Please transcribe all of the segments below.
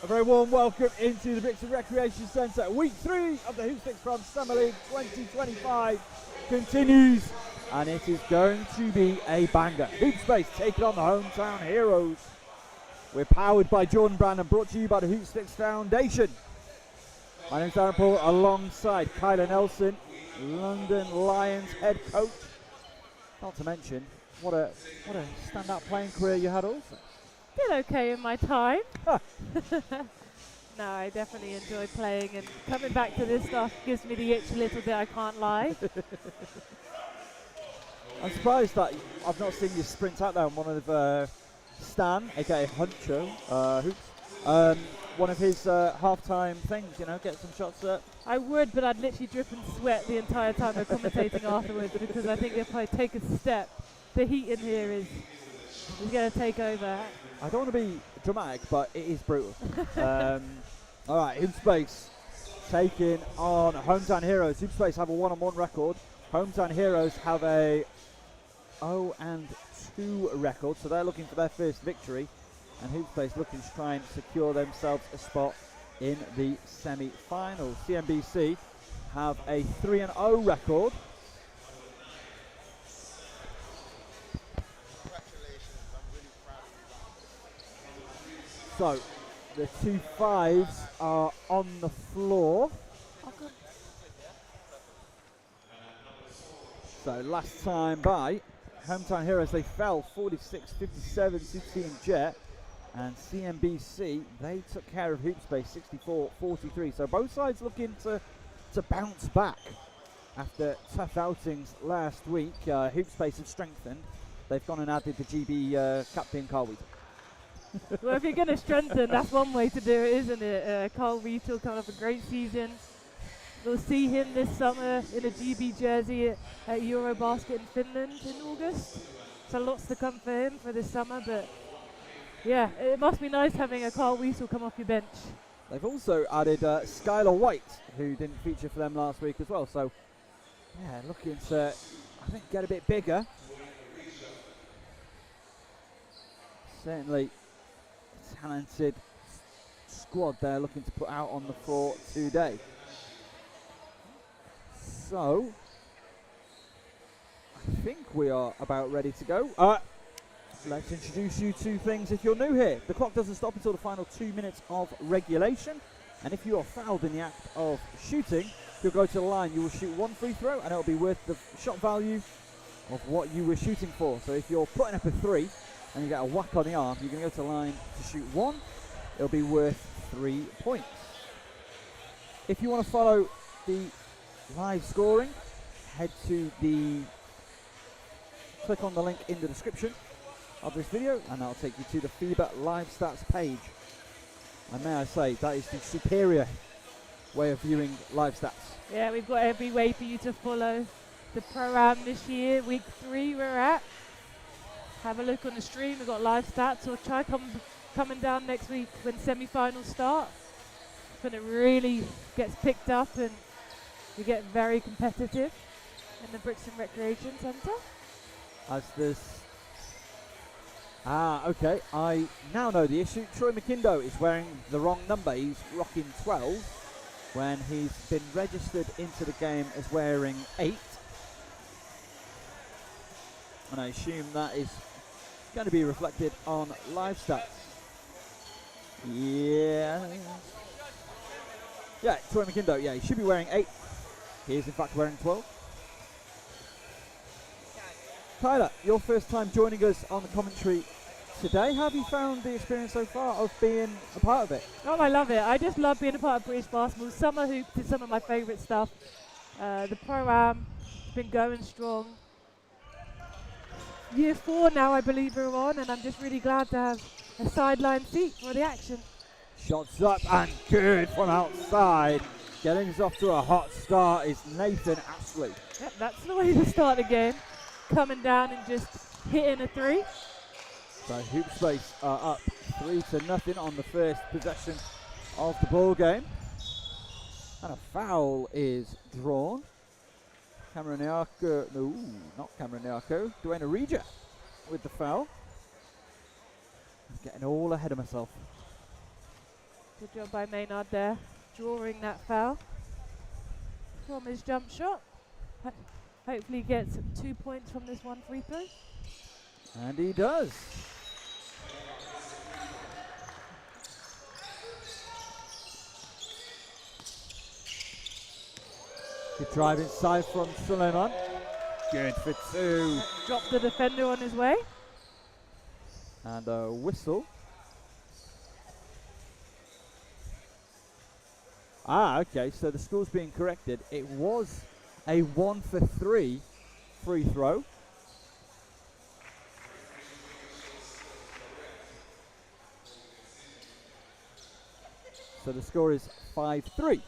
A very warm welcome into the Brixton Recreation Centre. Week 3 of the Hoopsfix Pro-Am Summer League 2025 continues, and it is going to be a banger. Hoopspace taking on the hometown heroes. We're powered by Jordan Brand and brought to you by the Hoopsfix Foundation. My name's Aaron Paul, alongside Kyler Nelson, London Lions head coach. Not to mention, what a standout playing career you had also. Did okay in my time. No, I definitely enjoy playing, and coming back to this stuff gives me the itch a little bit, I can't lie. I'm surprised that I've not seen you sprint out there on one of Stan, aka Huncho, Hoops, one of his half-time things, you know, get some shots up. I would, but I'd literally drip and sweat the entire time I'm commentating afterwards, because I think if I take a step, the heat in here is going to take over. I don't want to be dramatic, but it is brutal. All right, Hoopspace taking on Hometown Heroes. Hoopspace have a 1-on-1 record. Hometown Heroes have a 0-2 record, so they're looking for their first victory. And Hoopspace looking to try and secure themselves a spot in the semi-final. CMBC have a 3-0 record. So, the 2 5s are on the floor. So, last time by, Hometown Heroes, they fell 46-57 to Team Jet. And CMBC, they took care of Hoopspace 64-43. So, both sides looking to bounce back after tough outings last week. Hoopspace have strengthened. They've gone and added the GB captain, Carl Wheatle. Well, if you're going to strengthen, that's one way to do it, isn't it? Carl Wheatle coming off a great season. We'll see him this summer in a GB jersey at Eurobasket in Finland in August. So lots to come for him for this summer, but yeah, it must be nice having a Carl Wheatle come off your bench. They've also added Skyler White, who didn't feature for them last week as well. So yeah, looking to, I think, get a bit bigger. Certainly talented squad they're looking to put out on the floor today. So, I think we are about ready to go. Let's introduce you to things if you're new here. The clock doesn't stop until the final 2 minutes of regulation. And if you are fouled in the act of shooting, you'll go to the line, you will shoot 1 free throw, and it'll be worth the shot value of what you were shooting for. So if you're putting up a 3, and you get a whack on the arm, you're going to go to the line to shoot 1. It'll be worth 3 points. If you want to follow the live scoring, click on the link in the description of this video, and that'll take you to the FIBA live stats page. And may I say, that is the superior way of viewing live stats. Yeah, we've got every way for you to follow the Pro-Am this year. Week 3 we're at. Have a look on the stream, we've got live stats, or try coming down next week when semi-finals start. When it really gets picked up and we get very competitive in the Brixton Recreation Centre. As this... okay, I now know the issue. Troy Mclndoe is wearing the wrong number. He's rocking 12 when he's been registered into the game as wearing 8. And I assume that is going to be reflected on live stats. Yeah, Troy Mclndoe, yeah, he should be wearing 8. He is in fact wearing 12. Tyler, your first time joining us on the commentary today. How have you found the experience so far of being a part of it? Oh, I love it. I just love being a part of British basketball. Summer hoops is some of my favourite stuff. The Pro-Am has been going strong. Year 4 now, I believe we're on, and I'm just really glad to have a sideline seat for the action. Shots up and good from outside. Getting us off to a hot start is Nathan Ashley. Yep, that's the way to start the game. Coming down and just hitting a 3. So Hoopspace are up 3-0 on the first possession of the ball game. And a foul is drawn. Cameron Nyako, no, not Cameron Nyako, Dwayne Orija with the foul. I'm getting all ahead of myself. Good job by Maynard there, drawing that foul from his jump shot. Hopefully he gets 2 points from this one free throw. And he does. Good drive inside from Suleiman. Good for two. Dropped the defender on his way. And a whistle. Okay, so the score's being corrected. It was a 1 for 3 free throw. So the score is 5-3.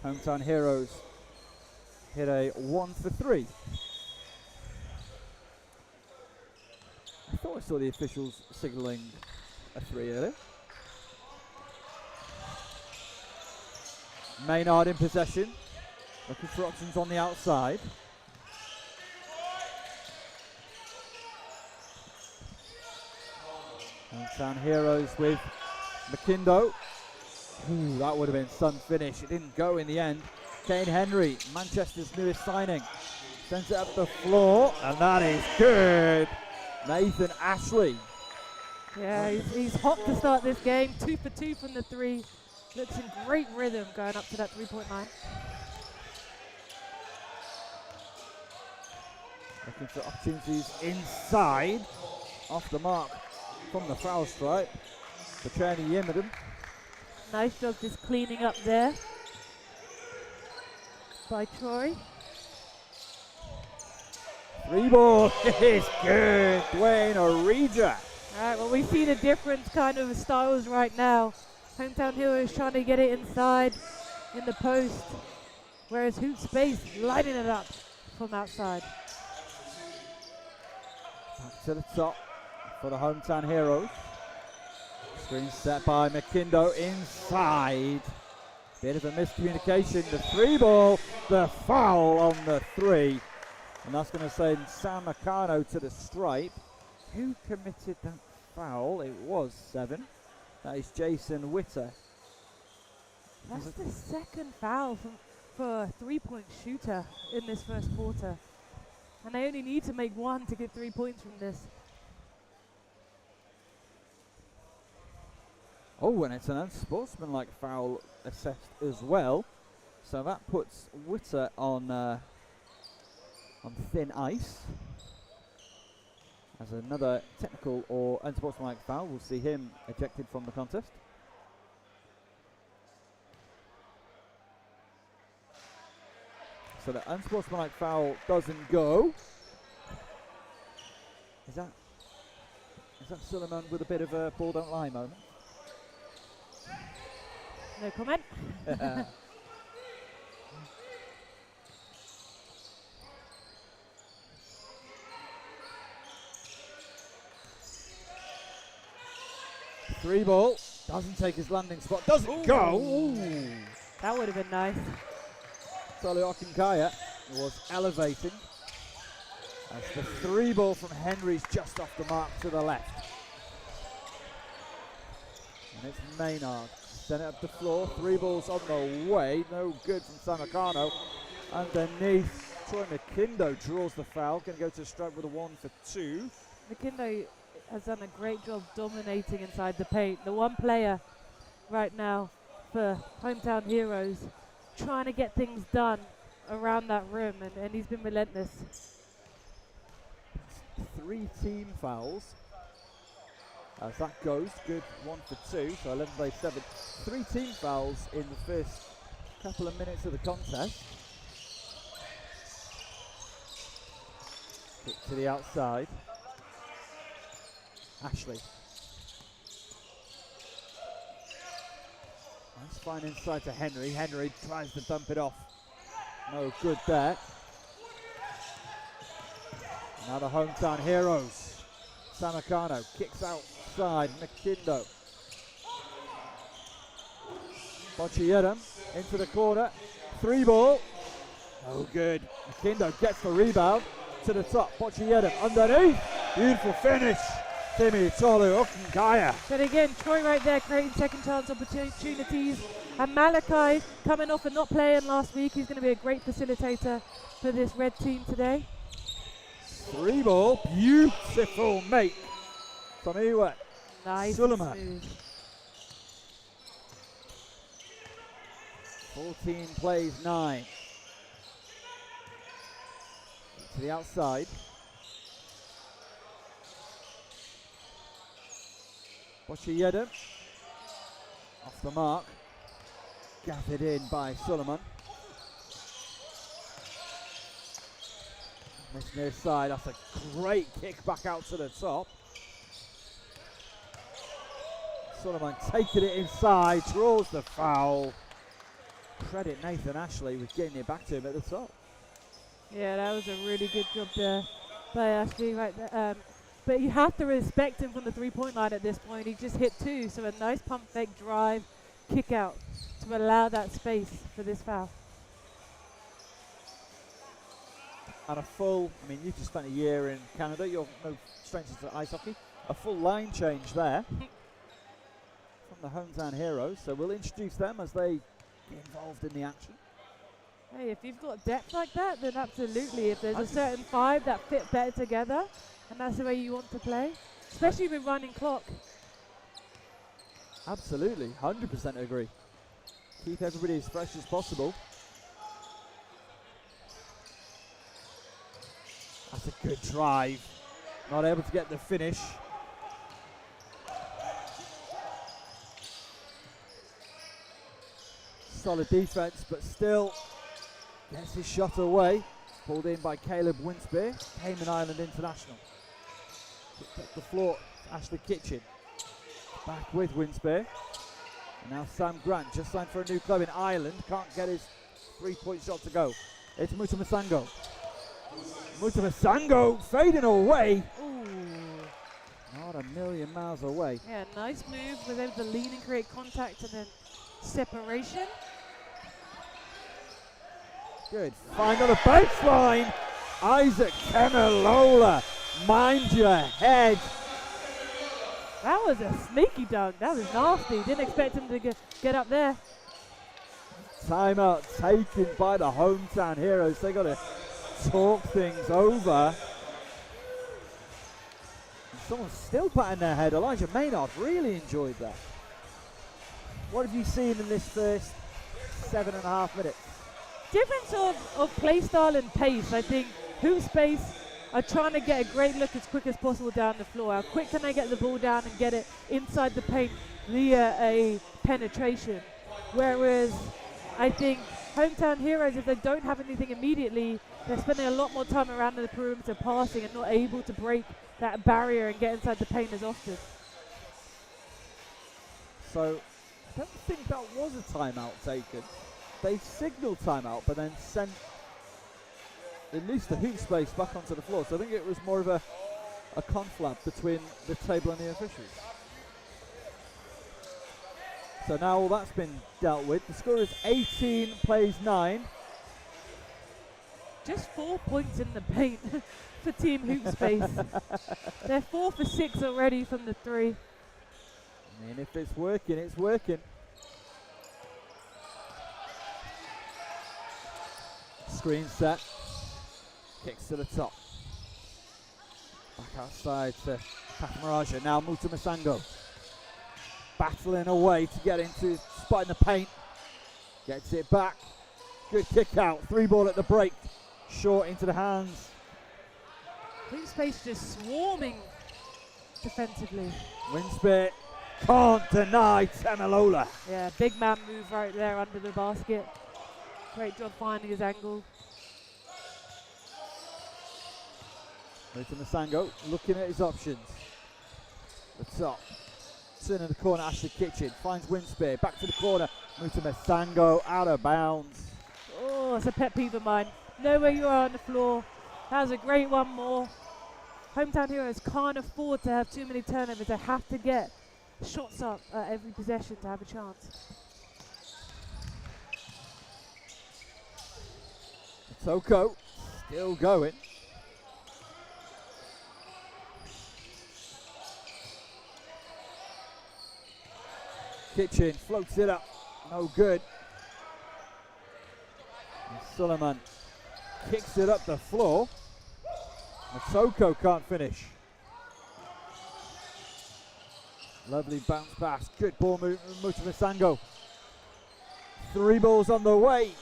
Hometown Heroes hit a 1 for 3. I thought I saw the officials signalling a 3 earlier. Maynard in possession, looking for options on the outside. Hometown Heroes with Mclndoe. Ooh, that would have been sun finish. It didn't go in the end. Kayne Henry, Manchester's newest signing, sends it up the floor, and that is good. Nathan Ashley. Yeah, he's hot to start this game. 2 for 2 from the 3. Looks in great rhythm going up to that 3-point line. Looking for opportunities inside. Off the mark from the foul stripe. Pathmarajah Yaidom. Nice job just cleaning up there by Troy. 3 ball is good. Dwayne Orija. All right, well, we've seen a different kind of styles right now. Hometown Heroes trying to get it inside in the post, whereas Hoopspace lighting it up from outside. Back to the top for the Hometown Heroes. Screen set by Mclndoe inside. Bit of a miscommunication. The 3 ball, the foul on the 3. And that's going to send Sam Akano to the stripe. Who committed that foul? It was 7. That is Jason Witter. That's the second foul for a 3-point shooter in this first quarter. And they only need to make 1 to get 3 points from this. Oh, and it's an unsportsmanlike foul assessed as well. So that puts Witter on thin ice. As another technical or unsportsmanlike foul, we'll see him ejected from the contest. So the unsportsmanlike foul doesn't go. Is that Suleiman with a bit of a ball don't lie moment? No comment. Three ball, doesn't take his landing spot, doesn't go. Ooh. That would have been nice. Tolu-Ogunkoya was elevating as the 3 ball from Henry's just off the mark to the left. And it's Maynard, sent it up the floor, 3 balls on the way, no good from Sam Akano. Underneath, Troy Mclndoe draws the foul, going to go to the stripe with a 1 for 2. Mclndoe has done a great job dominating inside the paint. The one player right now for Hometown Heroes trying to get things done around that rim, and he's been relentless. 3 team fouls. As that goes, good 1 for 2, so 11 by 7. 3 team fouls in the first couple of minutes of the contest. Kick to the outside. Ashley. That's fine inside to Henry. Henry tries to dump it off. No good there. Now the Hometown Heroes. Sam Akano kicks outside. Mclndoe. Boakye into the corner. 3 ball. No good. Mclndoe gets the rebound to the top. Boakye underneath. Beautiful finish Timi, Tolu-Ogunkoya. But again, Troy right there creating second chance opportunities. And Malachi coming off and not playing last week. He's going to be a great facilitator for this red team today. 3 ball, beautiful make from Iwe. Nice. Suleiman. Smooth. 14 plays 9. To the outside. Boakye Yaidom. Off the mark. Gathered in by Suleiman. This near side, that's a great kick back out to the top. Suleiman taking it inside, draws the foul. Credit Nathan Ashley with getting it back to him at the top. Yeah, that was a really good job there by Ashley right there. But you have to respect him from the three-point line at this point. He just hit 2, so a nice pump fake drive, kick out to allow that space for this foul. And a full, I mean, you've just spent a year in Canada, you're no stranger to ice hockey. A full line change there from the hometown heroes. So we'll introduce them as they get involved in the action. Hey, if you've got depth like that, then absolutely. If there's a certain 5 that fit better together, and that's the way you want to play, especially with running clock. Absolutely, 100% agree. Keep everybody as fresh as possible. That's a good drive. Not able to get the finish. Solid defense, but still gets his shot away. Pulled in by Caleb Winspear, Cayman Island International. Picked up the floor, Ashley Kitchen. Back with Winspear. And now Sam Grant, just signed for a new club in Ireland. Can't get his 3-point shot to go. It's Mutenasango. Mutenasango fading away. Ooh. Not a million miles away. Yeah, nice move. Was able to lean and create contact and then separation. Good. Find on the baseline. Isaac Temilola. Mind your head. That was a sneaky dunk. That was nasty. Didn't expect him to get up there. Timeout taken by the hometown heroes. They got to talk things over. And someone's still patting their head. Elijah Maynard really enjoyed that. What have you seen in this first 7.5 minutes? Difference of play style and pace. I think Hoopspace are trying to get a great look as quick as possible down the floor. How quick can they get the ball down and get it inside the paint via a penetration? Whereas I think hometown heroes, if they don't have anything immediately, they're spending a lot more time around the perimeter passing and not able to break that barrier and get inside the paint as often. So I don't think that was a timeout taken. They signaled timeout, but then sent at least the Hoopspace back onto the floor. So I think it was more of a conflab between the table and the officials. So now all that's been dealt with. The score is 18 plays 9. Just 4 points in the paint for Team Hoopspace. They're 4 for 6 already from the 3. I mean, if it's working, it's working. Screen set. Kicks to the top. Back outside to Pathmarajah. Now Mutenasango. Battling away to get into spot in the paint. Gets it back. Good kick out. 3 ball at the break. Short into the hands. Winspace just swarming defensively. Winspear can't deny Temilola. Yeah, big man move right there under the basket. Great job finding his angle. Mutenasango looking at his options. The top. Turning the corner, Ashley Kitchen. Finds Winspear. Back to the corner. Mutenasango out of bounds. Oh, it's a pet peeve of mine. Know where you are on the floor. That was a great one more. Hometown heroes can't afford to have too many turnovers. They have to get shots up at every possession to have a chance. Matoko still going. Kitchen floats it up. No good. And Suleiman kicks it up the floor. Matoko can't finish. Lovely bounce pass. Good ball, Mutenasango. 3 balls on the way.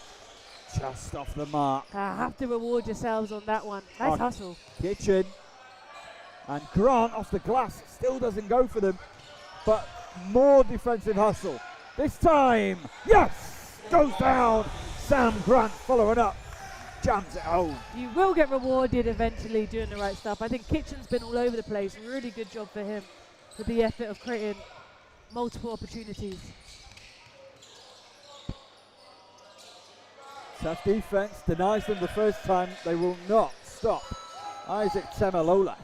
Just off the mark. Have to reward yourselves on that one. Nice hustle. Kitchen. And Grant off the glass. Still doesn't go for them. But more defensive hustle. This time, yes! Goes down. Sam Grant following up. Jams it home. You will get rewarded eventually doing the right stuff. I think Kitchen's been all over the place. Really good job for him with the effort of creating multiple opportunities. Tough defense. Denies them the first time. They will not stop Isaac Temilola.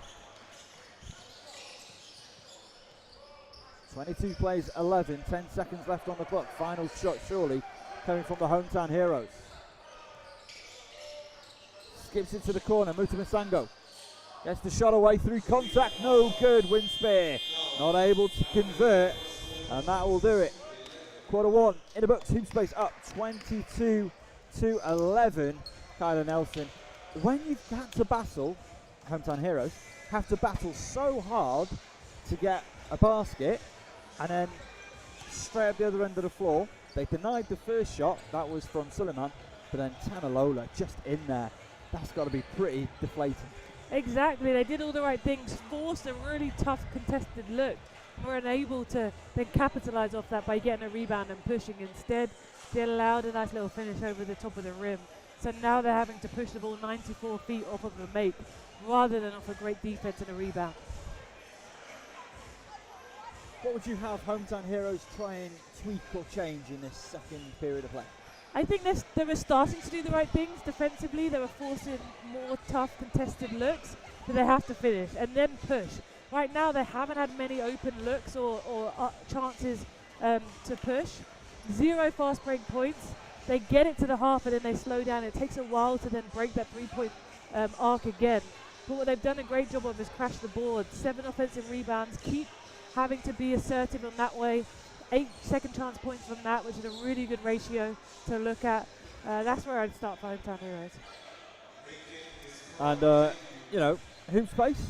22 plays 11, 10 seconds left on the clock. Final shot surely coming from the hometown heroes. Skips into the corner, Mutenasango gets the shot away through contact, no good. Winspear not able to convert, and that will do it. Quarter 1 in the books. Hoopspace up 22-11. Kyler Nelson. When you've had to battle, hometown heroes have to battle so hard to get a basket, and then straight up the other end of the floor, they denied the first shot. That was from Suleiman, but then Temilola just in there. That's got to be pretty deflating. Exactly, they did all the right things, forced a really tough contested look, were unable to then capitalise off that by getting a rebound and pushing. Instead, they allowed a nice little finish over the top of the rim. So now they're having to push the ball 94 feet off of the make, rather than off a great defense and a rebound. What would you have hometown heroes try and tweak or change in this second period of play? I think they were starting to do the right things defensively. They were forcing more tough contested looks, but they have to finish and then push. Right now they haven't had many open looks or chances to push. 0 fast break points. They get it to the half and then they slow down. It takes a while to then break that 3-point arc again. But what they've done a great job of is crash the board. 7 offensive rebounds. Keep having to be assertive on that way. 8 second chance points from that, which is a really good ratio to look at. That's where I'd start for hometown heroes. And you know, Hoopspace,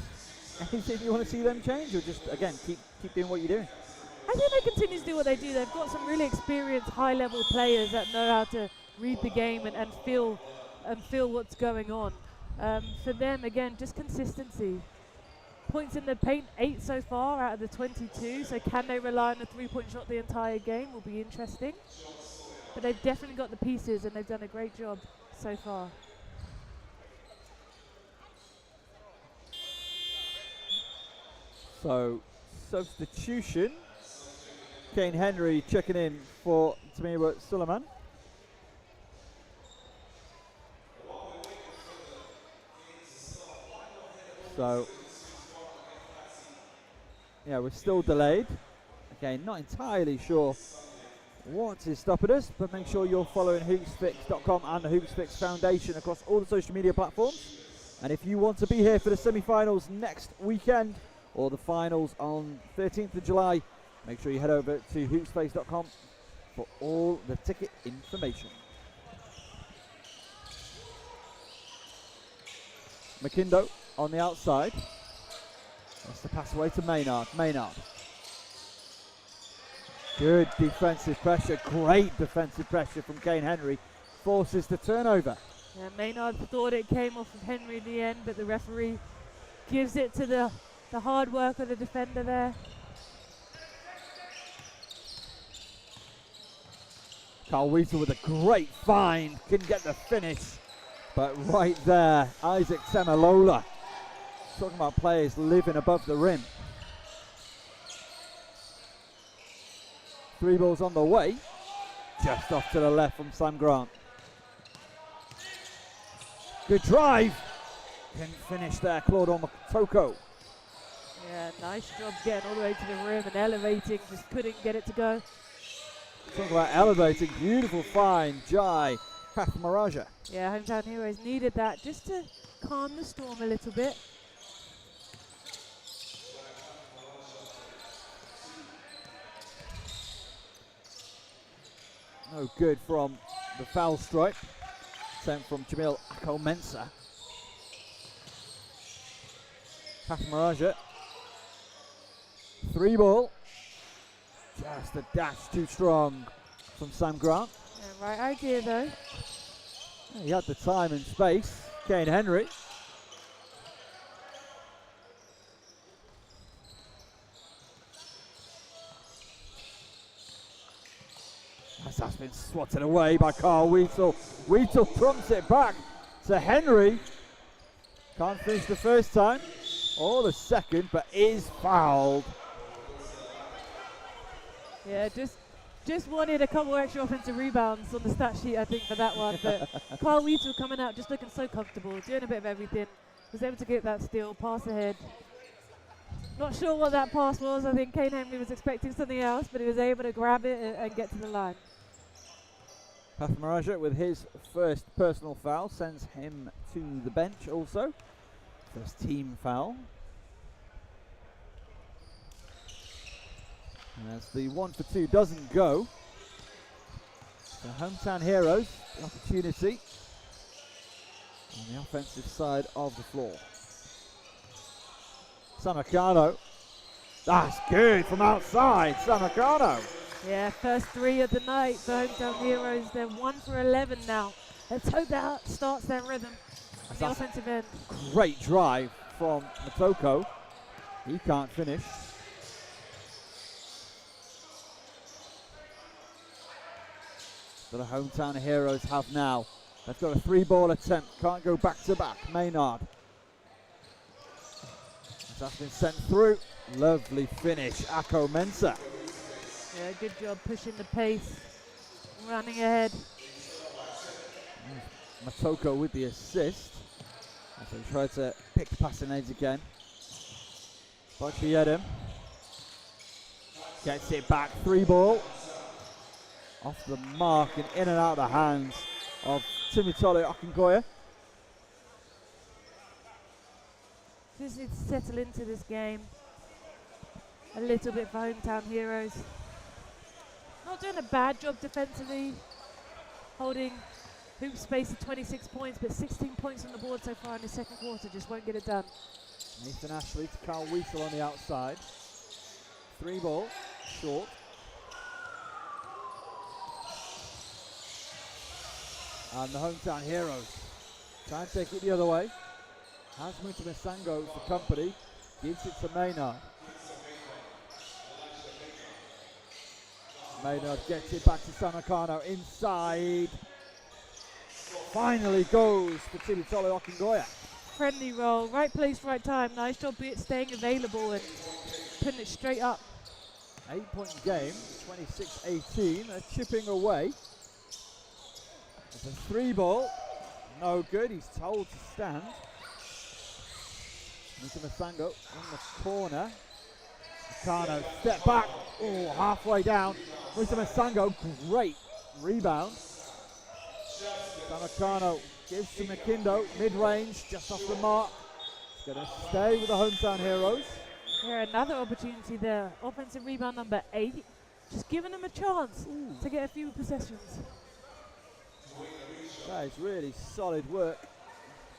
anything you want to see them change, or just again keep doing what you're doing? I think they continue to do what they do. They've got some really experienced high-level players that know how to read the game and feel what's going on. For them, again, just consistency. Points in the paint, 8 so far out of the 22. So can they rely on a 3-point shot the entire game? Will be interesting. But they've definitely got the pieces and they've done a great job so far. So substitution. Kayne Henry checking in for Timi Suleiman. So yeah, we're still delayed. Again, not entirely sure what is stopping us, but make sure you're following hoopsfix.com and the Hoopsfix Foundation across all the social media platforms. And if you want to be here for the semi-finals next weekend, or the finals on 13th of July, make sure you head over to hoopspace.com for all the ticket information. Mclndoe on the outside. That's the pass away to Maynard. Good defensive pressure. Great defensive pressure from Kayne Henry. Forces the turnover. Yeah, Maynard thought it came off of Henry in the end, but the referee gives it to the hard work of the defender there. Carl Wheatle with a great find. Couldn't get the finish. But right there, Isaac Temilola. Talking about players living above the rim. 3 balls on the way. Just off to the left from Sam Grant. Good drive. Couldn't finish there, Claudor Matoko. Yeah, nice job getting all the way to the rim and elevating. Just couldn't get it to go. Talking about elevating. Beautiful find, Jai Pathmarajah. Yeah, hometown heroes needed that just to calm the storm a little bit. No good from the foul stripe. Sent from Jamil Ako-Mensah. Pathmarajah. 3 ball. Just a dash too strong from Sam Grant. Yeah, right idea though. He had the time and space. Kayne Henry. That's been swatted away by Carl Wheatle. Wheatle trumps it back to Henry. Can't finish the first time or the second, but is fouled. Yeah, just wanted a couple extra offensive rebounds on the stat sheet, I think, for that one. But Carl Wheatle coming out just looking so comfortable, doing a bit of everything. Was able to get that steal, pass ahead. Not sure what that pass was. I think Kayne Henry was expecting something else, but he was able to grab it and get to the line. Pathmarajah with his first personal foul sends him to the bench also. First team foul. And as the 1 for 2 doesn't go, the hometown heroes, the opportunity on the offensive side of the floor. Akano. That's good from outside, Akano. Yeah, first 3 of the night for hometown heroes. They're 1 for 11 now. Let's hope that starts their rhythm on the offensive end. Great drive from Matoko. He can't finish. But the hometown heroes have now. They've got a 3-ball attempt. Can't go back to back. Maynard. That's been sent through. Lovely finish. Ako-Mensah. Yeah, good job pushing the pace, running ahead. Matoko with the assist. As they try to pick passing aids again. Boakye Yaidom gets it back. 3-ball. Off the mark and in and out of the hands of Timi Tolu-Ogunkoya. Just need to settle into this game a little bit for hometown heroes. Not doing a bad job defensively, holding Hoopspace at 26 points, but 16 points on the board so far in the second quarter. Just won't get it done. Nathan Ashley to Carl Wheatle on the outside. 3-ball, short. And the hometown heroes try and take it the other way. Has Mutenasango for company, gives it to Maynard. Maynard gets it back to Akano inside. Finally goes to Timi Tolu-Ogunkoya. Friendly roll, right place, right time. Nice job staying available and putting it straight up. 8-point game, 26-18. They're chipping away. It's a 3-ball. No good. He's told to stand. Mutenasango in the corner. Akano step back. Oh, halfway down. Mutenasango, great rebound. Akano gives to Mclndoe, mid-range, just off the mark. He's going to stay with the hometown heroes. Yeah, another opportunity there. Offensive rebound number 8. Just giving them a chance to get a few possessions. That is really solid work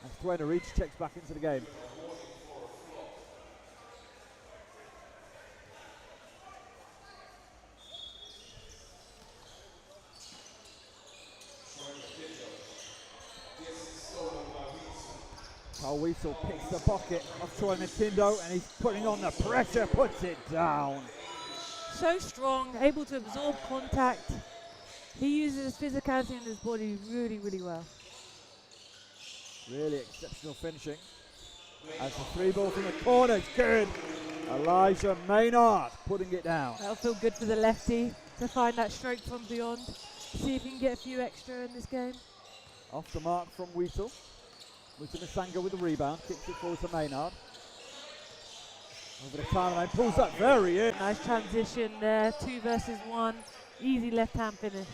as Dwayne Orija checks back into the game. Carl Wheatle picks the pocket of Troy Mclndoe and he's putting on the pressure, puts it down. So strong, able to absorb contact. He uses his physicality in his body really, really well. Really exceptional finishing. As the 3-ball from the corner, it's good. Elijah Maynard putting it down. That'll feel good for the lefty to find that stroke from beyond. See if he can get a few extra in this game. Off the mark from Wheatle. Mutenasango with the rebound, kicks it forward to Maynard. Over the timeline, pulls that very in. Nice transition there, 2 versus 1. Easy left-hand finish.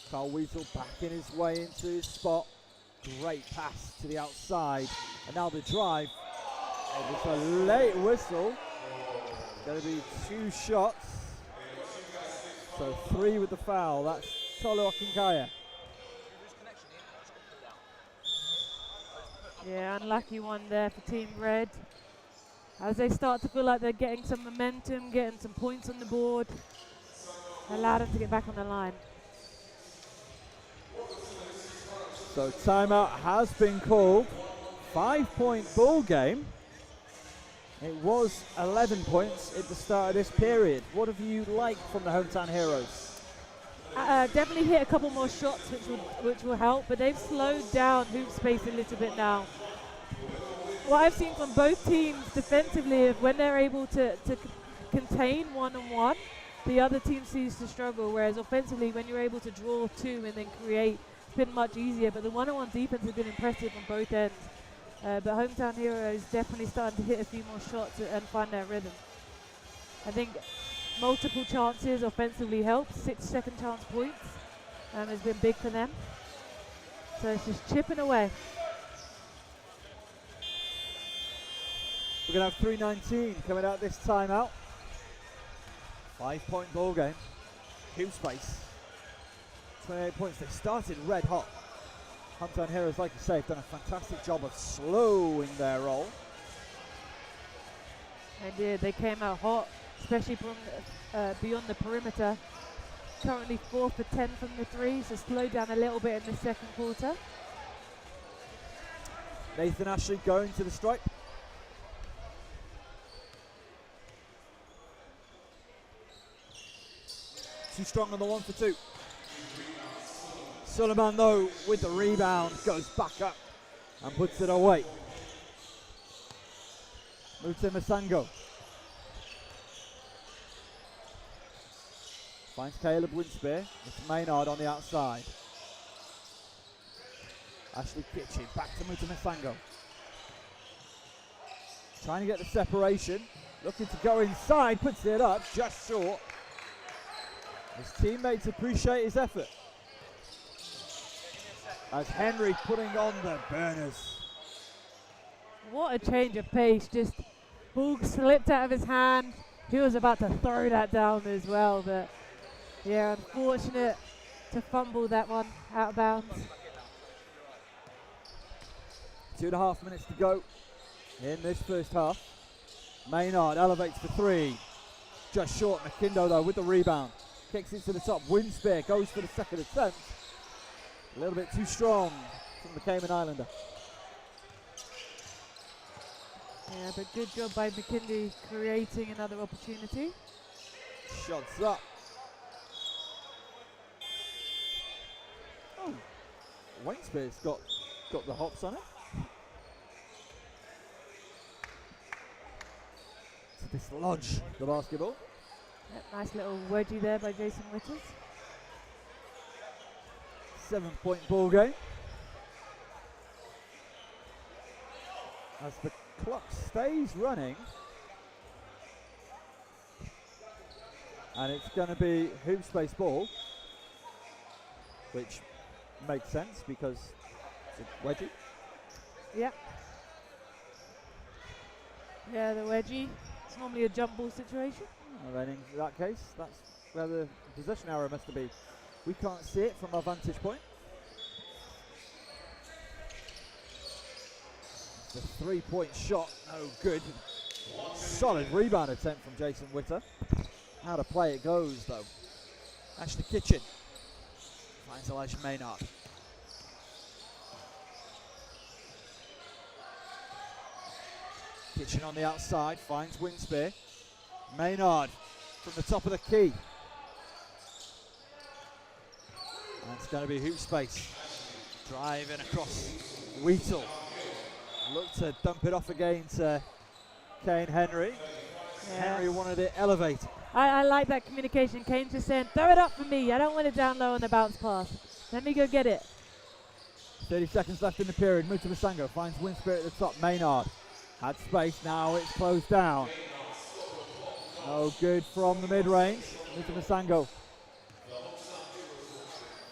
Carl Wheatle backing his way into his spot. Great pass to the outside. And now the drive. It's a late whistle. It's going to be 2 shots. So 3 with the foul. That's Tolu-Ogunkoya. Yeah, unlucky one there for Team Red. As they start to feel like they're getting some momentum, getting some points on the board, allow them to get back on the line. So timeout has been called. 5-point ball game. It was 11 points at the start of this period. What have you liked from the Hometown Heroes? Definitely hit a couple more shots, which will help, but they've slowed down Hoopspace a little bit now. What I've seen from both teams defensively is when they're able to contain one-on-one, the other team seems to struggle, whereas offensively, when you're able to draw 2 and then create, it's been much easier, but the one-on-one defense has been impressive on both ends. But Hometown Heroes definitely starting to hit a few more shots and find their rhythm. I think multiple chances offensively helps. 6 second chance points has been big for them. So it's just chipping away. We're going to have 3:19 coming out this timeout. 5-point ball game. Hoopspace. 28 points. They started red hot. Hometown Heroes, like you say, have done a fantastic job of slowing their roll. They did. They came out hot, especially from beyond the perimeter. Currently 4 for 10 from the 3, so slowed down a little bit in the second quarter. Nathan Ashley going to the stripe. Too strong on the 1 for 2. Suleiman, though, with the rebound, goes back up and puts it away. Mutenasango finds Caleb Winspear. It's Maynard on the outside. Ashley Kitchen back to Mutenasango. Trying to get the separation. Looking to go inside, puts it up, just short. His teammates appreciate his effort. As Henry putting on the burners. What a change of pace. Just ball slipped out of his hand. He was about to throw that down as well, but yeah, unfortunate to fumble that one out of bounds. 2.5 minutes to go in this first half. Maynard elevates for 3. Just short. Mclndoe, though, with the rebound. Kicks it to the top. Winspear goes for the second attempt. A little bit too strong from the Cayman Islander. Yeah, but good job by Mclndoe creating another opportunity. Shots up. Oh, Winspear's got the hops on it. To dislodge the basketball. Yep, nice little wedgie there by Jason Witter. 7-point ball game. As the clock stays running. And it's going to be Hoopspace ball. Which makes sense because it's a wedgie. Yep. Yeah, the wedgie. It's normally a jump ball situation. And in that case, that's where the possession arrow must be. We can't see it from our vantage point. The 3-point shot, no good. Solid rebound attempt from Jason Witter. How to play it goes, though. Ashley Kitchen finds Elijah Maynard. Kitchen on the outside, finds Winspear. Maynard from the top of the key. And it's going to be Hoopspace. Driving across Wheatle. Look to dump it off again to Kayne Henry. Yeah. Henry wanted it elevated. I like that communication. Kayne just saying, throw it up for me. I don't want it down low on the bounce pass. Let me go get it. 30 seconds left in the period. Mutenasango finds Winspear at the top. Maynard had space. Now it's closed down. No good from the mid-range. Mutenasango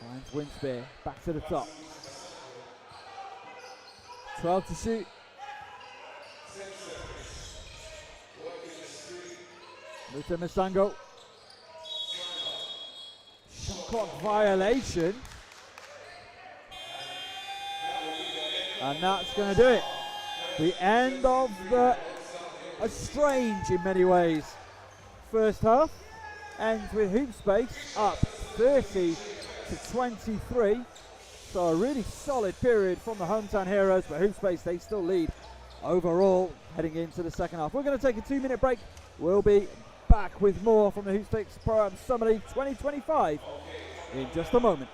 finds Winspear. Back to the top. 12 to shoot. Mutenasango. Shot clock violation. And that's going to do it. The end of a strange, in many ways, first half. Ends with Hoopspace up 30 to 23. So a really solid period from the hometown heroes, but Hoopspace, they still lead overall heading into the second half. We're going to take a 2-minute break. We'll be back with more from the Hoopsfix Pro-Am Summer League 2025 in just a moment.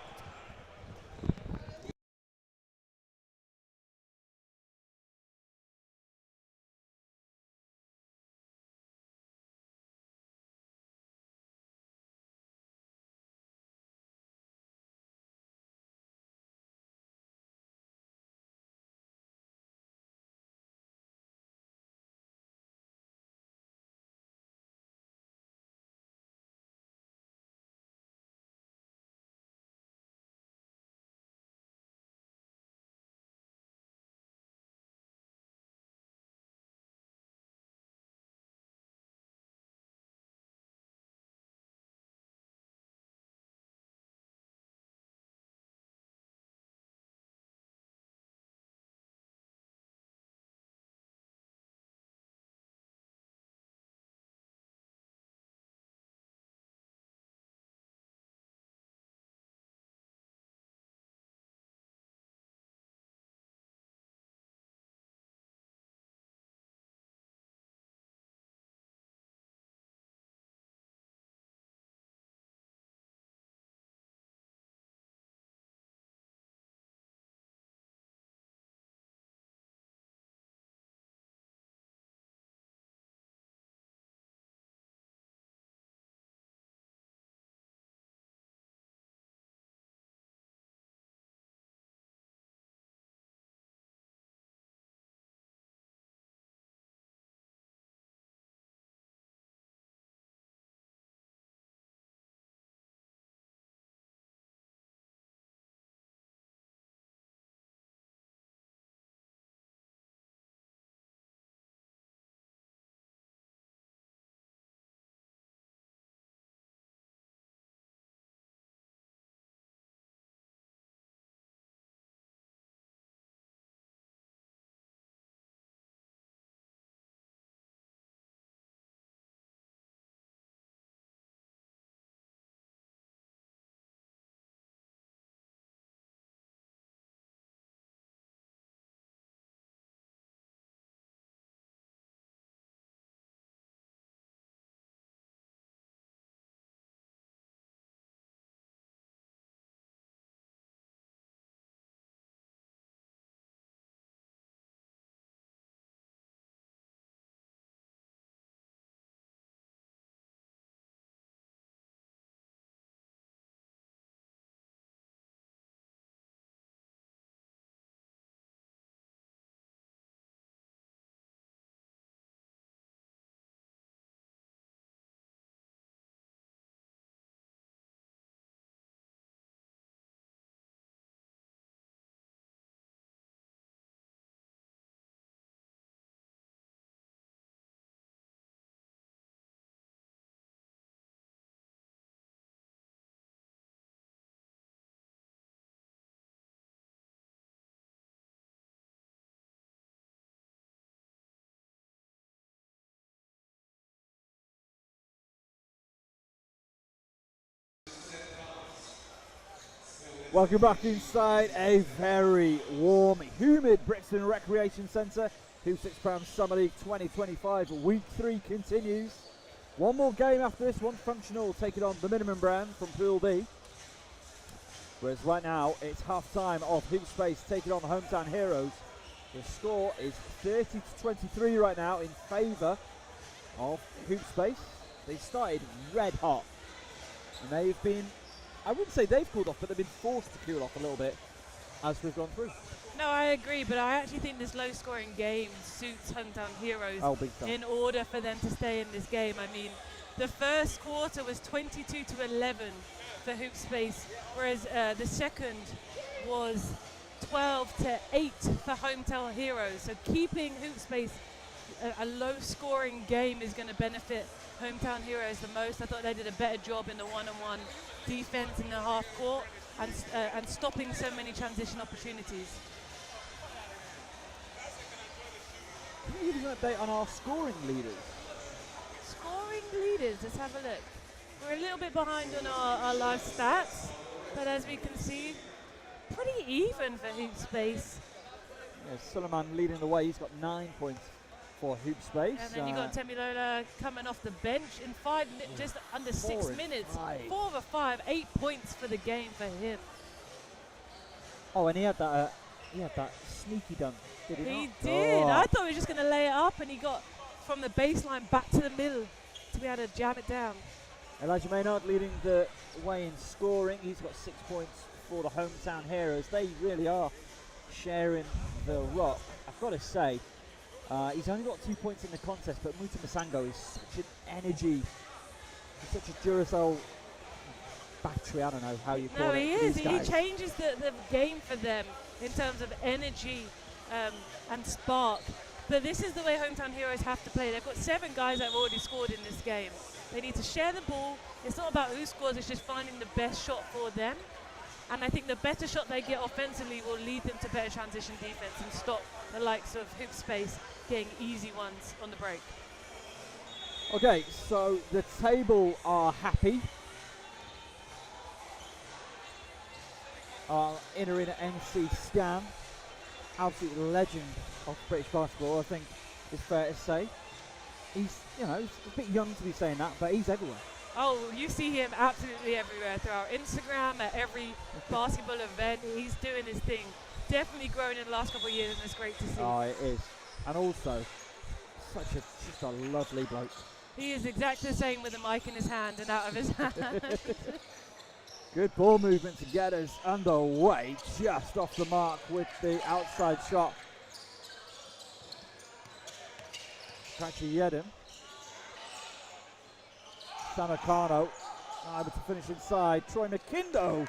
Welcome back inside a very warm, humid Brixton Recreation Centre. Hoopsfix Pro-Am Summer League 2025 Week 3 continues. One more game after this one. Functional taking on the Minimum Brand from Pool B. Whereas right now it's half time of Hoopspace taking on the hometown heroes. The score is 30 to 23 right now in favour of Hoopspace. They started red hot and they've been, I wouldn't say they've cooled off, but they've been forced to cool off a little bit as we've gone through. No, I agree, but I actually think this low-scoring game suits hometown heroes in order for them to stay in this game. I mean, the first quarter was 22 to 11 for Hoopspace, whereas the second was 12 to 8 for hometown heroes. So keeping Hoopspace a low-scoring game is going to benefit Hometown Heroes the most. I thought they did a better job in the one-on-one defense in the half court and stopping so many transition opportunities. Can you give us an update on our scoring leaders? Scoring leaders, let's have a look. We're a little bit behind on our live stats, but as we can see, pretty even for Hoopspace. Yeah, Suleiman leading the way. He's got 9 points for Hoopspace. And then you got Temilola coming off the bench in just under 6 minutes. 4 over 5, 8 points for the game for him. Oh, and he had that sneaky dunk. Did he He not? did. Oh. I thought he was just going to lay it up, and he got from the baseline back to the middle to be able to jam it down. Elijah Maynard leading the way in scoring. He's got 6 points for the Hometown Heroes. They really are sharing the rock. I've got to say, he's only got 2 points in the contest, but Mutenasango is such an energy, he's such a Duracell battery. I don't know how you call it. No, he is. These He guys. changes the game for them in terms of energy and spark. But this is the way Hometown Heroes have to play. They've got 7 guys that have already scored in this game. They need to share the ball. It's not about who scores, it's just finding the best shot for them. And I think the better shot they get offensively will lead them to better transition defense and stop the likes of Hoopspace getting easy ones on the break. Okay, so the table are happy. Our inner MC Scan, absolute legend of British basketball, I think it's fair to say. He's, he's a bit young to be saying that, but he's everywhere. Oh, you see him absolutely everywhere through our Instagram, at every basketball event. He's doing his thing. Definitely grown in the last couple of years, and it's great to see. Oh, it is. And also, just a lovely bloke. He is exactly the same with a mic in his hand and out of his hand. Good ball movement to get us underway, just off the mark with the outside shot. Yaidom. Akano able to finish inside. Troy Mclndoe,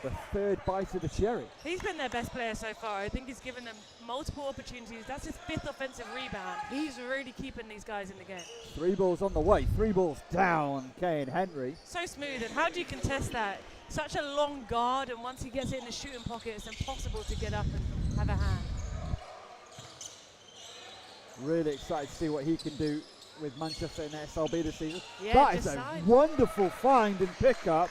the third bite of the cherry. He's been their best player so far. I think he's given them multiple opportunities. That's his 5th offensive rebound. He's really keeping these guys in the game. 3 balls on the way, 3 balls down. Kayne Henry. So smooth, and how do you contest that? Such a long guard, and once he gets it in the shooting pocket, it's impossible to get up and have a hand. Really excited to see what he can do with Manchester in SLB this season. Yeah, that is just a wonderful find and pickup.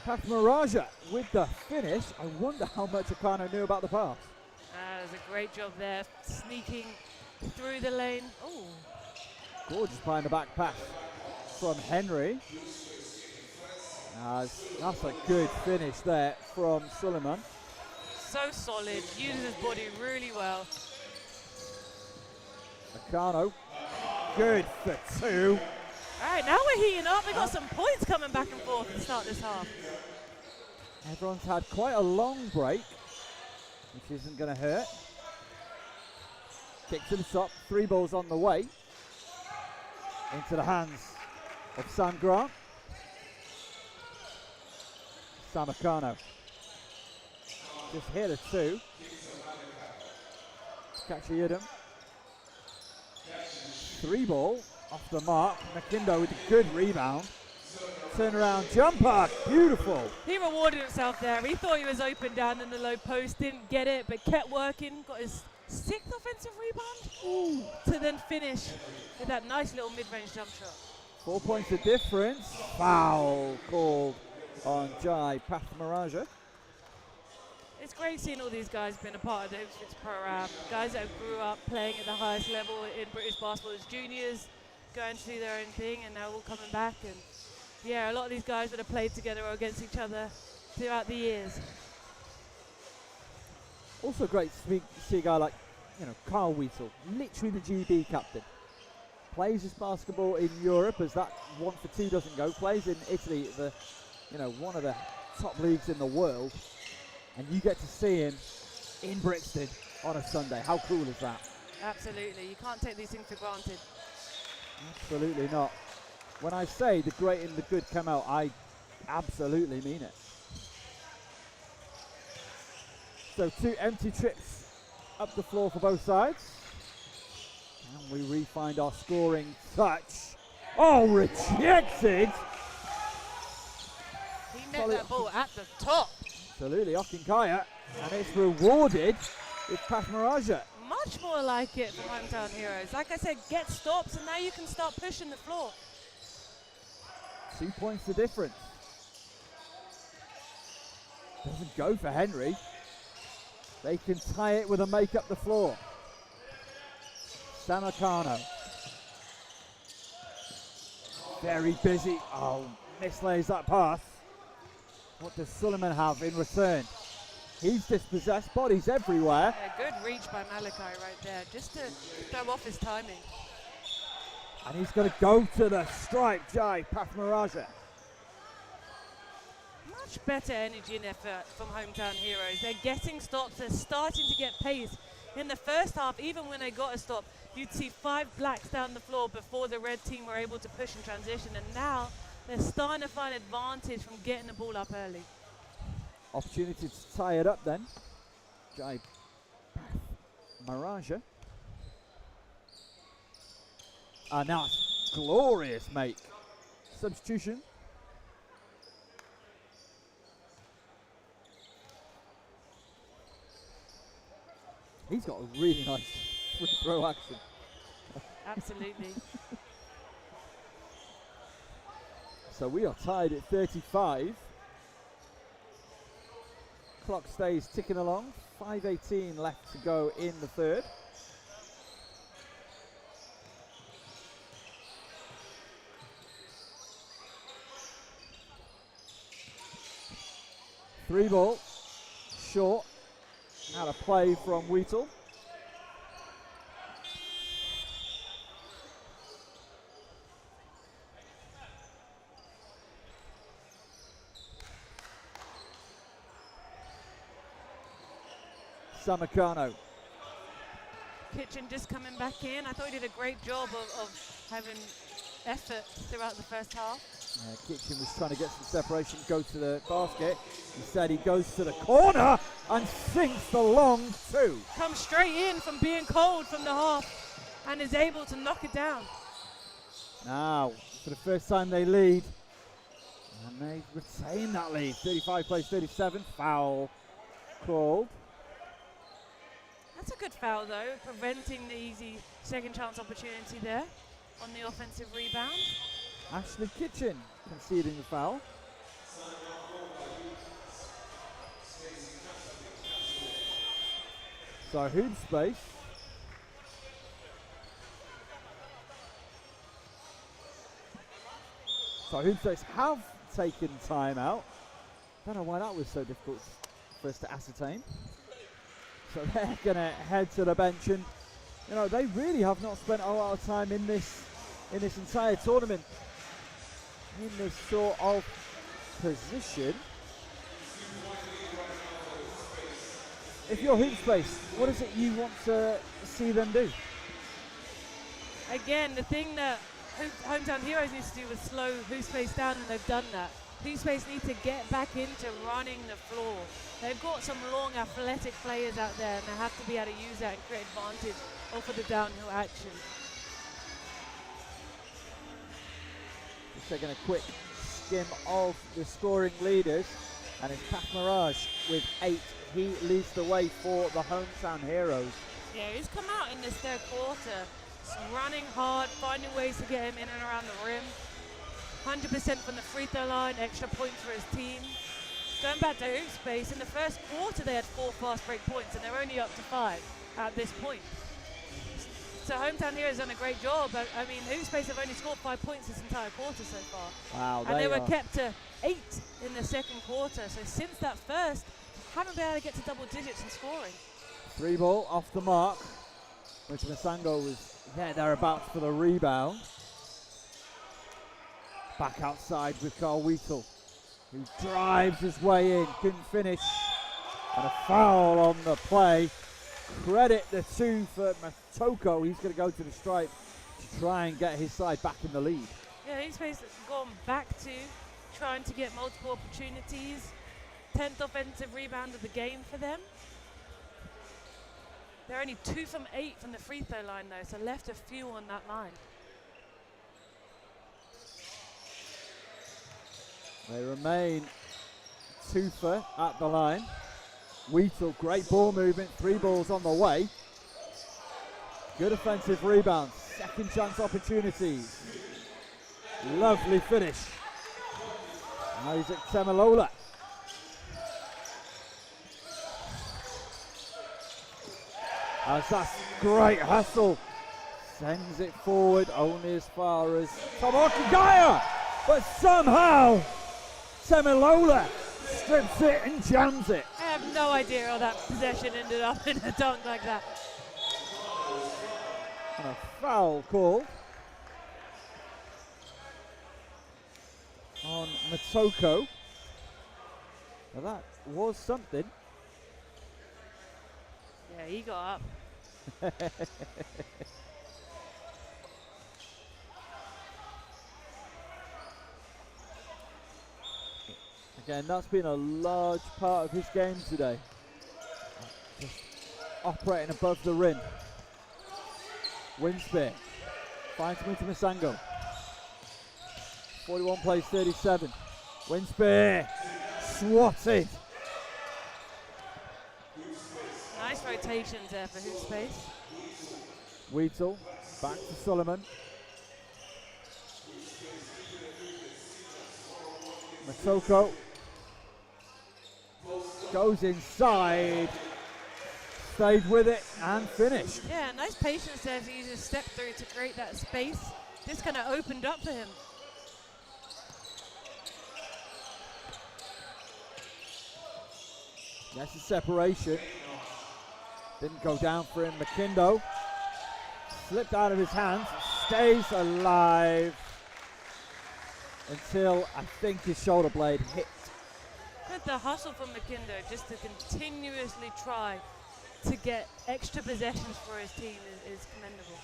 Pathmarajah with the finish. I wonder how much Akano knew about the pass. That was a great job there, sneaking through the lane. Oh, Gorgeous behind the back pass from Henry. That's a good finish there from Suleiman. so solid, uses his body really well. Akano, good for 2. All right, now we're heating up. We've got some points coming back and forth to start this half. Everyone's had quite a long break, which isn't going to hurt. Kick to the top, 3 balls on the way. Into the hands of Sam Grant. Sam Akano. Just hit a 2. Catch Yaidom. 3 ball off the mark. Mclndoe with a good rebound. Turnaround jumper, beautiful. He rewarded himself there. He thought he was open down in the low post, didn't get it, but kept working. Got his 6th offensive rebound to then finish with that nice little mid-range jump shot. 4 points of difference. Foul called on Jai Pathmarajah. It's great seeing all these guys being a part of the Hoopsfix Pro-Am. Guys that grew up playing at the highest level in British basketball as juniors, going to do their own thing, and now all coming back. And yeah, a lot of these guys would have played together or against each other throughout the years. Also great to see a guy like, Carl Wheatle, literally the GB captain. Plays his basketball in Europe as that 1 for 2 doesn't go. Plays in Italy, one of the top leagues in the world. And you get to see him in Brixton on a Sunday. How cool is that? Absolutely. You can't take these things for granted. Absolutely not. When I say the great and the good come out, I absolutely mean it. So 2 empty trips up the floor for both sides. And we re-find our scoring touch. Oh, rejected! He met that ball at the top. Absolutely, Ogunkoya, and it's rewarded with Pathmarajah. Much more like it from Hometown Heroes. Like I said, get stops, and now you can start pushing the floor. 2 points the difference. Doesn't go for Henry. They can tie it with a make up the floor. Akano. Very busy. Oh, mislays that pass. What does Suleiman have in return? He's dispossessed, bodies everywhere. Yeah, good reach by Malachi right there, just to throw off his timing. And he's going to go to the strike, Jai Pathmarajah. Much better energy and effort from Hometown Heroes. They're getting stops, they're starting to get pace. In the first half, even when they got a stop, you'd see 5 blacks down the floor before the red team were able to push and transition, and now they're starting to find advantage from getting the ball up early. Opportunity to tie it up then. Jai Pathmarajah. Now it's glorious make. Substitution. He's got a really nice free throw action. Absolutely. So we are tied at 35. Clock stays ticking along. 5:18 left to go in the third. Three ball, short, out of play from Wheatle. Akano. Kitchen just coming back in. I thought he did a great job of having effort throughout the first half. Kitchen was trying to get some separation, go to the basket. Instead he goes to the corner and sinks the long two. Comes straight in from being cold from the half and is able to knock it down. Now, for the first time they lead. And they retain that lead. 35 plays 37, foul called. That's a good foul though, preventing the easy second chance opportunity there on the offensive rebound. Ashley Kitchen conceding the foul. So Hoopspace. So Hoopspace have taken time out. Don't know why that was so difficult for us to ascertain. So they're going to head to the bench, and you know they really have not spent a lot of time in this entire tournament in this sort of position. If you're Hoopspace, what is it you want to see them do? Again, the thing that Hometown Heroes needs to do was slow Hoopspace down, and they've done that. Hoopspace need to get back into running the floor. They've got some long athletic players out there, and they have to be able to use that and create advantage off of the downhill action. Just taking a quick skim of the scoring leaders, and it's Pathmarajah with 8. He leads the way for the Hometown Heroes. Yeah, he's come out in this third quarter, running hard, finding ways to get him in and around the rim. 100% from the free throw line, extra points for his team. Going back to Hoopspace, in the first quarter they had 4 fast break points, and they're only up to 5 at this point. So Hometown Heroes done a great job, but I mean Hoopspace have only scored 5 points this entire quarter so far. Wow, and they were kept to 8 in the second quarter. So since that first, haven't been able to get to double digits in scoring. 3 ball off the mark. Mutenasango was thereabouts for the rebound. Back outside with Carl Wheatle, who drives his way in, couldn't finish. And a foul on the play. Credit the 2 for Matoko. He's going to go to the stripe to try and get his side back in the lead. Yeah, Hoopspace gone back to trying to get multiple opportunities. 10th offensive rebound of the game for them. They're only 2 from 8 from the free throw line though, so left a few on that line. They remain 2 for at the line. Wheatle, great ball movement, 3 balls on the way. Good offensive rebounds, second chance opportunities. Lovely finish. Now he's at Temilola. As that's great hustle. Sends it forward only as far as Tolu-Ogunkoya. But somehow Temilola strips it and jams it. I have no idea how that possession ended up in a dunk like that. And a foul call on Matoko. Now that was something. Yeah, he got up. Again, that's been a large part of his game today. Just operating above the rim. Winspear finds Mutenasango. 41 plays 37. Winspear swatted. Nice rotations there for Hoopspace. Wheatle back to Solomon. Matoko goes inside, stayed with it and finished. Yeah, nice patience there to use his step through to create that space. This kind of opened up for him. That's a separation. Didn't go down for him. Mclndoe slipped out of his hands, stays alive until I think his shoulder blade hit. Good the hustle from Mclndoe just to continuously try to get extra possessions for his team is commendable.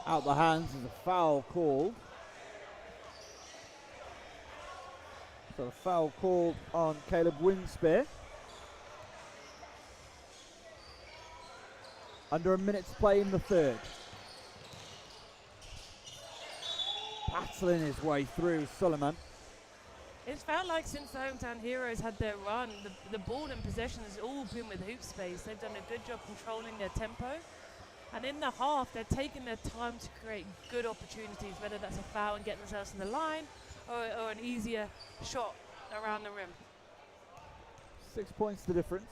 Out the hands is a foul called. So a foul called on Caleb Winspear. Under a minute to play in the third. Battling his way through Solomon. It's felt like since the Hometown Heroes had their run, the ball and possession has all been with Hoopspace. They've done a good job controlling their tempo. And in the half, they're taking their time to create good opportunities, whether that's a foul and getting themselves to the line or an easier shot around the rim. 6 points the difference.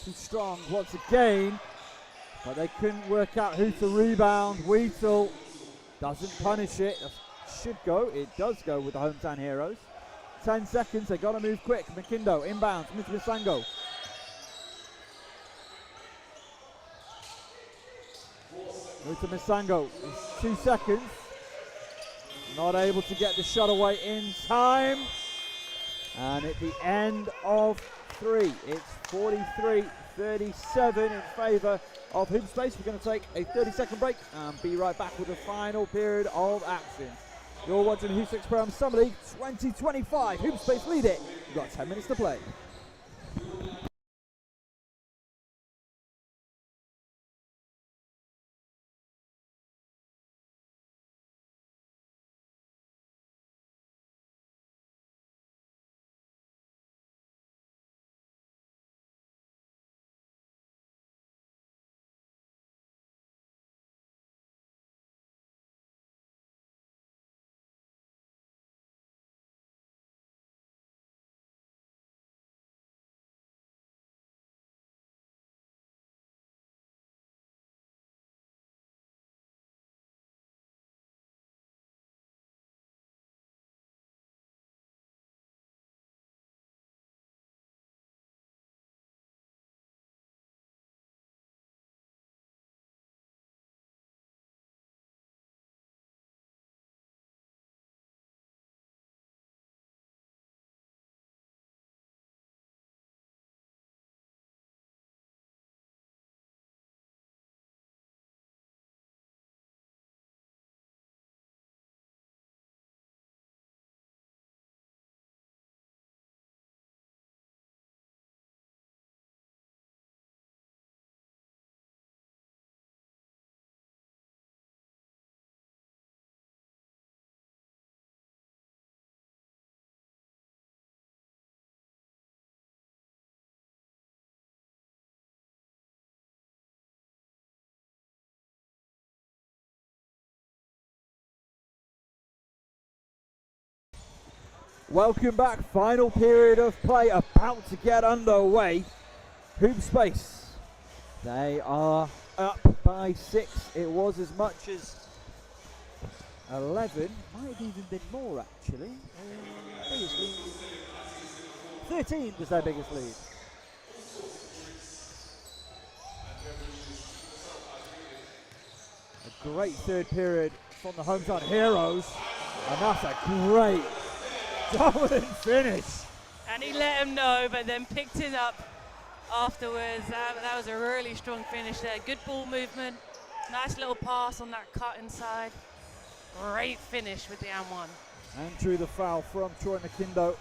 Too strong once again, but they couldn't work out who to rebound. Wheatle doesn't punish it. That should go. It does go with the Hometown Heroes. 10 seconds. They got to move quick. Mclndoe inbounds. Mutenasango. Mutenasango is 2 seconds. Not able to get the shot away in time. And at the end of 3, it's 43-37 in favour of Hoopspace. We're going to take a 30-second break and be right back with the final period of action. You're watching Hoopsfix Pro-Am Summer League 2025. Hoopspace lead it. You've got 10 minutes to play. Welcome back. Final period of play about to get underway. Hoopspace. They are up by 6. It was as much as 11. Might have even been more actually. 13 was their biggest lead. A great third period from the hometown heroes. And that's a great dominant finish. And he let him know, but then picked it up afterwards. That was a really strong finish there. Good ball movement. Nice little pass on that cut inside. Great finish with the M1. And drew the foul from Troy Mclndoe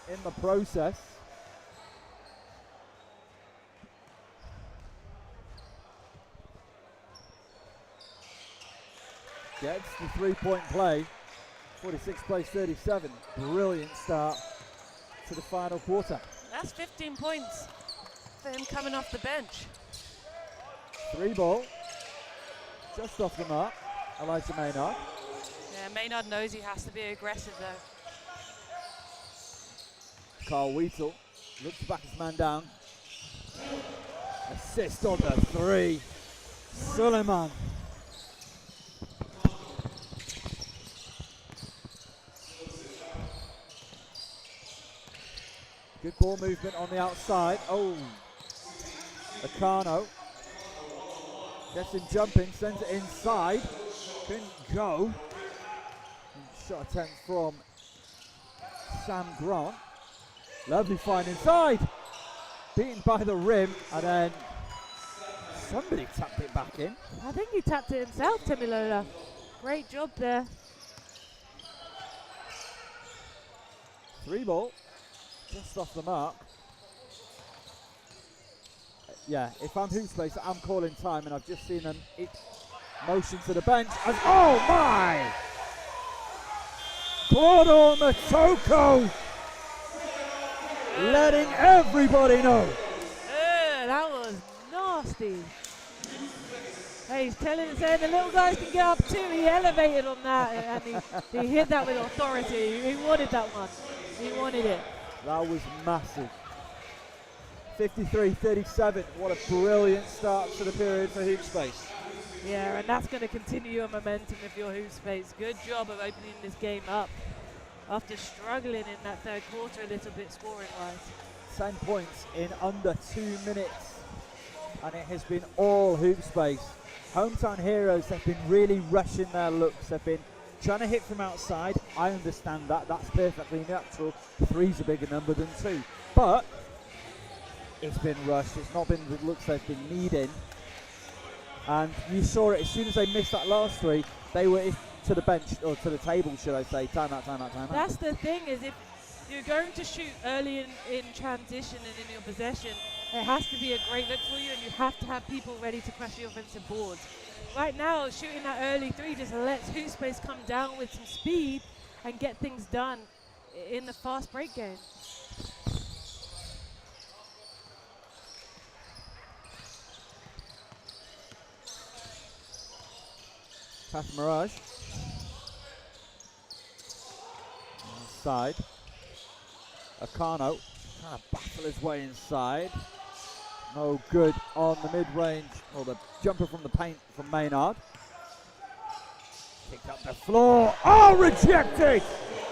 in the process. Gets the 3-point play. 46 plays 37. Brilliant start to the final quarter. That's 15 points for him coming off the bench. 3 ball. Just off the mark. Maynard. Yeah, Maynard knows he has to be aggressive though. Wheatle looks to back his man down. Assist on the 3. Suleiman. Good ball movement on the outside. Oh, Akano gets him jumping, sends it inside. Couldn't go. And shot attempt from Sam Grant. Lovely find inside. Beaten by the rim, and then somebody tapped it back in. I think he tapped it himself, Temilola. Great job there. 3 ball. Just off the mark. Yeah, if I'm Hoopspace, I'm calling time, and I've just seen them motion to the bench. And oh my! Claudor Matoko letting everybody know. That was nasty. Hey, he's saying the little guys can get up too. He elevated on that, and he hit that with authority. He wanted that one. He wanted it. That was massive. 53-37. What a brilliant start to the period for Hoopspace. Yeah, and that's going to continue your momentum if you're Hoopspace. Good job of opening this game up after struggling in that third quarter a little bit scoring-wise. 10 points in under 2 minutes. And it has been all Hoopspace. Hometown Heroes have been really rushing their looks. They've been trying to hit from outside. I understand that. That's perfectly natural. 3's a bigger number than 2. But it's been rushed. It's not been the looks they've been needing. And you saw it as soon as they missed that last 3, they were to the bench, or to the table, should I say. Time out. That's the thing, is if you're going to shoot early in transition and in your possession, it has to be a great look for you, and you have to have people ready to crush the offensive boards. Right now, shooting that early 3 just lets Hoopspace come down with some speed and get things done in the fast break game. Pathmarajah. Inside. Akano trying to battle his way inside. No good on the mid-range, or the jumper from the paint from Maynard. Kicked up the floor. Oh, rejected!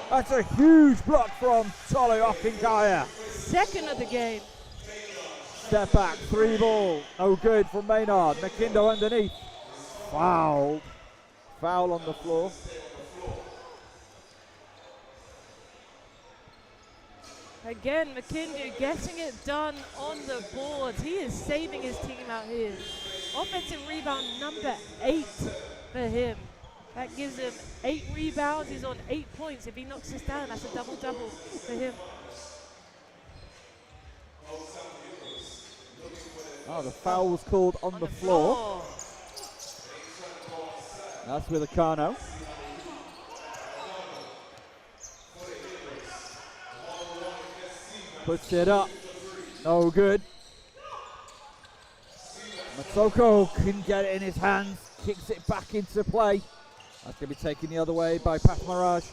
That's a huge block from Tolu-Ogunkoya. Second of the game. Step back, 3 ball. No good from Maynard. Mclndoe underneath. Fouled. Foul on the floor. Again, Mclndoe getting it done on the boards. He is saving his team out here. Offensive rebound number 8 for him. That gives him 8 rebounds. He's on 8 points. If he knocks this down, that's a double-double for him. Oh, the foul was called on the floor. That's with Akano. Puts it up. No good. Matoko couldn't get it in his hands. Kicks it back into play. That's going to be taken the other way by Pathmarajah.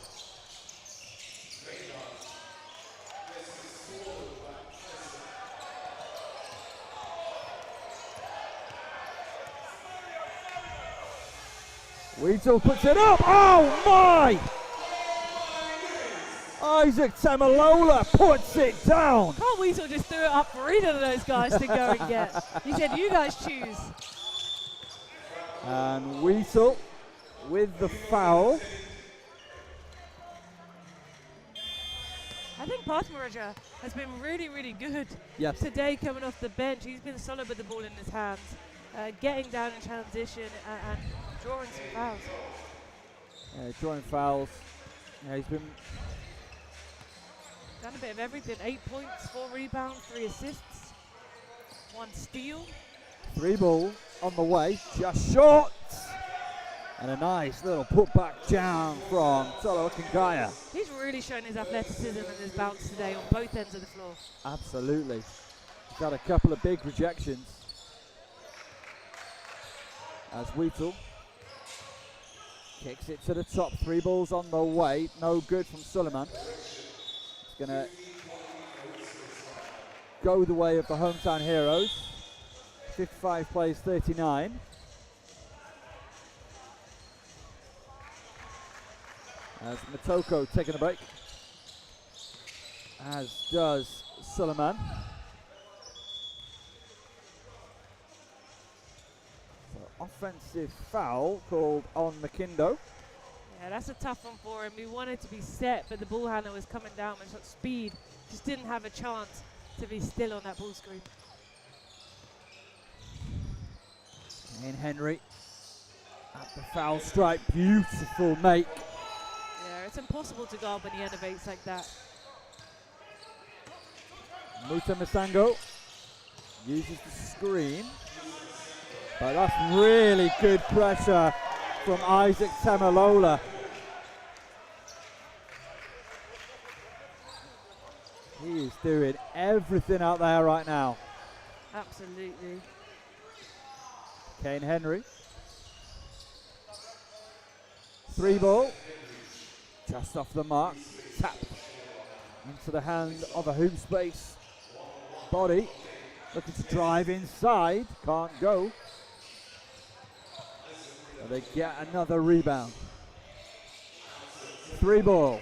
Wheatle puts it up. Oh my! Isaac Temilola puts it down. Can't Wheatle just threw it up for either of those guys to go and get? He said, you guys choose. And Wheatle with the foul. I think Pathmarajah has been really, really good Today coming off the bench. He's been solid with the ball in his hands, getting down in transition and drawing some fouls. Drawing fouls. Yeah, he's been done a bit of everything. 8 points, 4 rebounds, 3 assists, 1 steal. 3 ball on the way, just short. And a nice little putback down from Tolu-Ogunkoya. He's really shown his athleticism and his bounce today on both ends of the floor. Absolutely. He's had a couple of big rejections. As Wheatle kicks it to the top. 3 balls on the way. No good from Suleiman. It's going to go the way of the hometown heroes. 55 plays 39. As Matoko taking a break, as does Suleiman. So offensive foul called on Mclndoe. Yeah, that's a tough one for him. He wanted to be set, but the ball handler was coming down with such speed. Just didn't have a chance to be still on that ball screen. And Henry at the foul stripe. Beautiful make. Yeah, it's impossible to guard when he innovates like that. Mutenasango uses the screen. But that's really good pressure from Isaac Temilola. He is doing everything out there right now. Absolutely. Kayne Henry. 3 ball. Just off the mark. Tap into the hand of a Hoopspace body. Looking to drive inside. Can't go. So they get another rebound. 3 ball.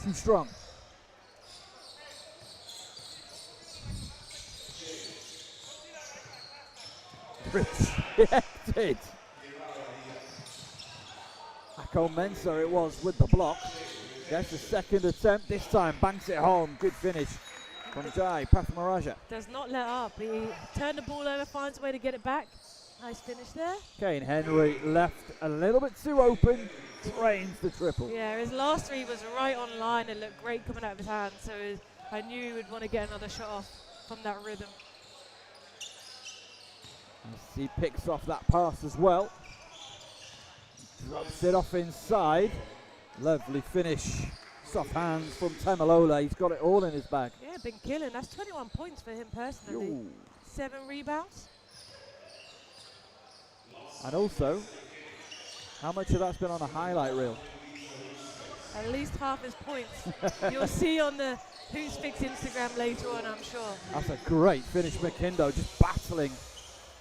Too strong. Rejected. Ako-Mensah it was with the block. Gets the second attempt. This time banks it home. Good finish from Pathmarajah. Does not let up. He turned the ball over, finds a way to get it back. Nice finish there. Kayne Henry left a little bit too open. Drains the triple. Yeah, his last 3 was right on line. It looked great coming out of his hand. So I knew he would want to get another shot off from that rhythm. As he picks off that pass as well. Drops it off inside. Lovely finish. Soft hands from Temilola. He's got it all in his bag. Yeah, been killing. That's 21 points for him personally. Yo. 7 rebounds. And also, how much of that's been on a highlight reel? At least half his points. You'll see on the Hoopsfix Instagram later on, I'm sure. That's a great finish, Mclndoe. Just battling.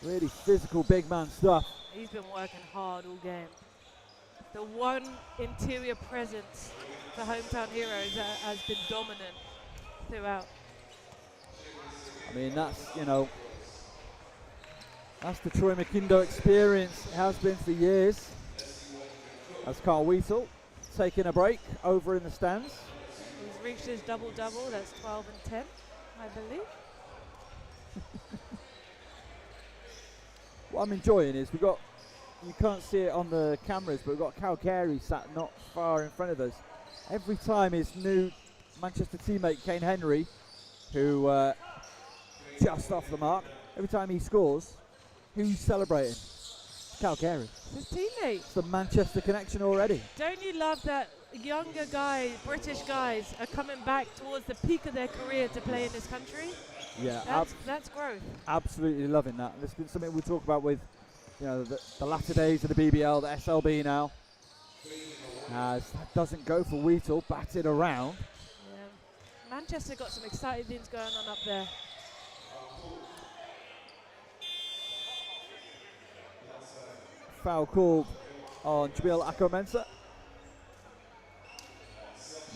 Really physical big man stuff. He's been working hard all game. The one interior presence for hometown heroes that has been dominant throughout. I mean, that's, you know, that's the Troy Mclndoe experience. It has been for years. That's Wheatle taking a break over in the stands. He's reached his double-double. That's 12 and 10, I believe. What I'm enjoying is we've got, you can't see it on the cameras, but we've got Calgary sat not far in front of us. Every time his new Manchester teammate Kayne Henry, who just off the mark, every time he scores, who's celebrating? Calgary. His teammate. It's the Manchester connection already. Don't you love that younger guys, British guys, are coming back towards the peak of their career to play in this country? Yeah, that's growth. Absolutely loving that. There's been something we talk about with, you know, the latter days of the BBL, the SLB now. As that doesn't go for Wheatle, batted around. Yeah. Manchester got some exciting things going on up there. foul called on Jamil Ako-Mensah.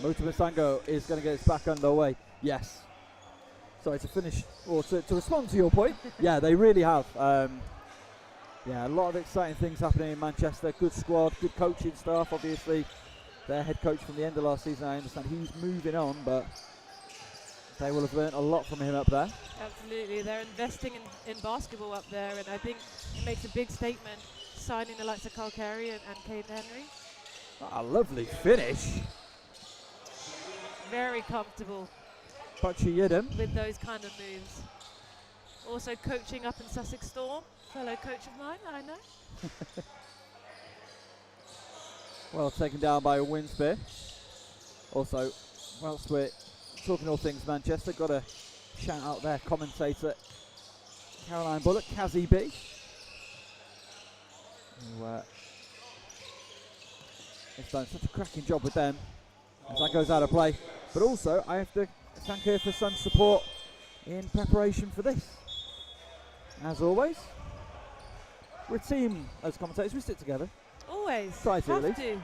Mutenasango is going to get his back underway. Yes. Sorry, to finish, or to respond to your point, yeah, they really have. Yeah, a lot of exciting things happening in Manchester. Good squad, good coaching staff, obviously. Their head coach from the end of last season, I understand he's moving on, but they will have learnt a lot from him up there. Absolutely, they're investing in basketball up there, and I think it makes a big statement signing the likes of Carl Carey and Kayne Henry. A lovely finish. Very comfortable Boakye Yaidom. with those kind of moves. Also coaching up in Sussex Storm, fellow coach of mine, I know. Well taken down by Winspear. Also, whilst we're talking all things Manchester, got to shout out their commentator, Caroline Bullock, Kazzy B, who has done such a cracking job with them as that goes out of play. But also, I have to thank her for some support in preparation for this. As always, we're a team as commentators, we stick together. Always. Try to at have least. to.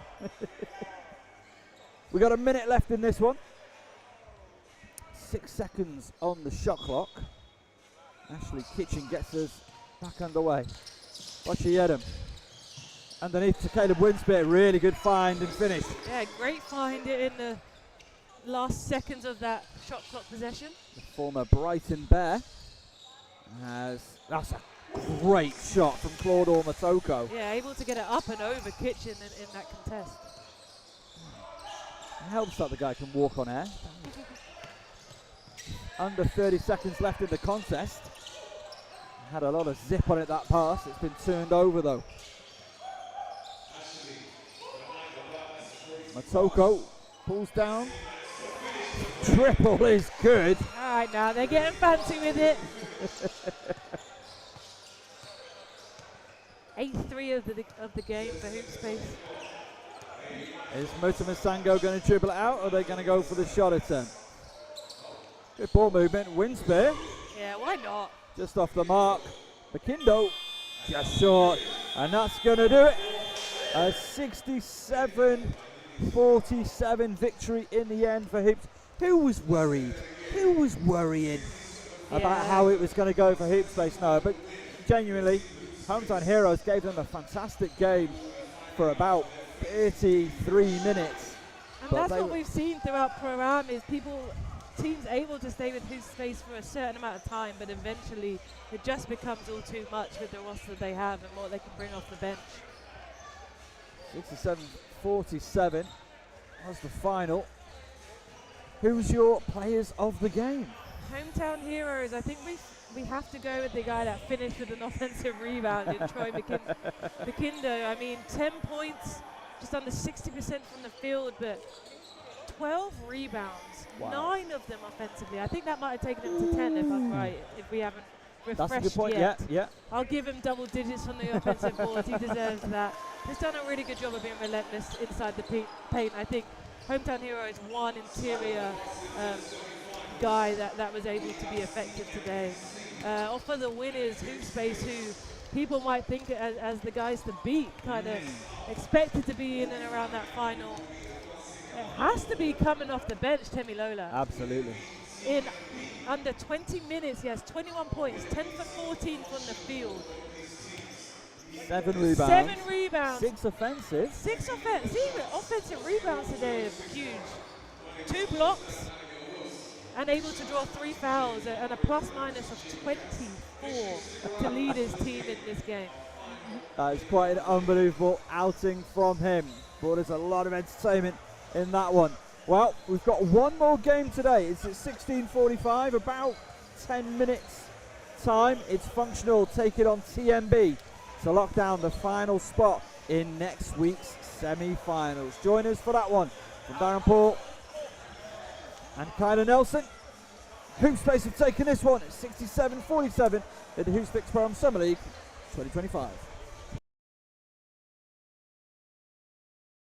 We got a minute left in this one. 6 seconds on the shot clock. Ashley Kitchen gets us back underway. Boakye Yaidom. Underneath to Caleb Winspear, really good find and finish. Yeah, great find it in the last seconds of that shot clock possession. The former Brighton Bear. That's a great shot from Claudor Matoko. Yeah, able to get it up and over Kitchen in that contest. It helps that the guy can walk on air. Under 30 seconds left in the contest. Had a lot of zip on it, that pass. It's been turned over though. Matoko pulls down. Triple is good. All right, now they're getting fancy with it. 8-3 of the game for Hoopspace. Is Mutenasango going to dribble it out, or are they going to go for the shot attempt? Good ball movement. Winspear Yeah, why not? just off the mark. Mclndoe just short, and that's going to do it. A 67-47 victory in the end for Hoops. Who was worried? Who was worrying about how it was going to go for Hoopspace? No, but genuinely, Hometown Heroes gave them a fantastic game for about 33 minutes. And But that's what we've seen throughout Pro-Am is teams able to stay with Hoopspace for a certain amount of time, but eventually it just becomes all too much with the roster they have and what they can bring off the bench. 67-47 was the final. Who's your players of the game? Hometown Heroes, I think we have to go with the guy that finished with an offensive rebound in Troy Mclndoe. I mean, 10 points, just under 60% from the field, but 12 rebounds, Wow. 9 of them offensively. I think that might have taken him to 10 if I'm right, if we haven't refreshed That's a good point, yet. yeah. I'll give him double digits on the offensive boards. He deserves that. He's done a really good job of being relentless inside the paint. I think Hometown Heroes one interior guy that was able to be effective today. Off for the winners, Hoopspace, who people might think as the guys to beat, kind of expected to be in and around that final. It has to be coming off the bench, Temilola. Absolutely. In under 20 minutes, he has 21 points, 10 for 14 from the field. 7 rebounds. 7 rebounds. 6 offensive. 6 offensive rebounds today are huge. 2 blocks. And able to draw 3 fouls and a plus-minus of 24 to lead his team in this game. That is quite an unbelievable outing from him. Brought us a lot of entertainment in that one. Well, we've got one more game today. It's at 16:45, about 10 minutes time. It's Functional taking on TMB to lock down the final spot in next week's semi-finals. Join us for that one from Darren Paul and Kyler Nelson. Hoopspace have taken this one at 67-47 in the Hoopsfix Pro-Am Summer League 2025.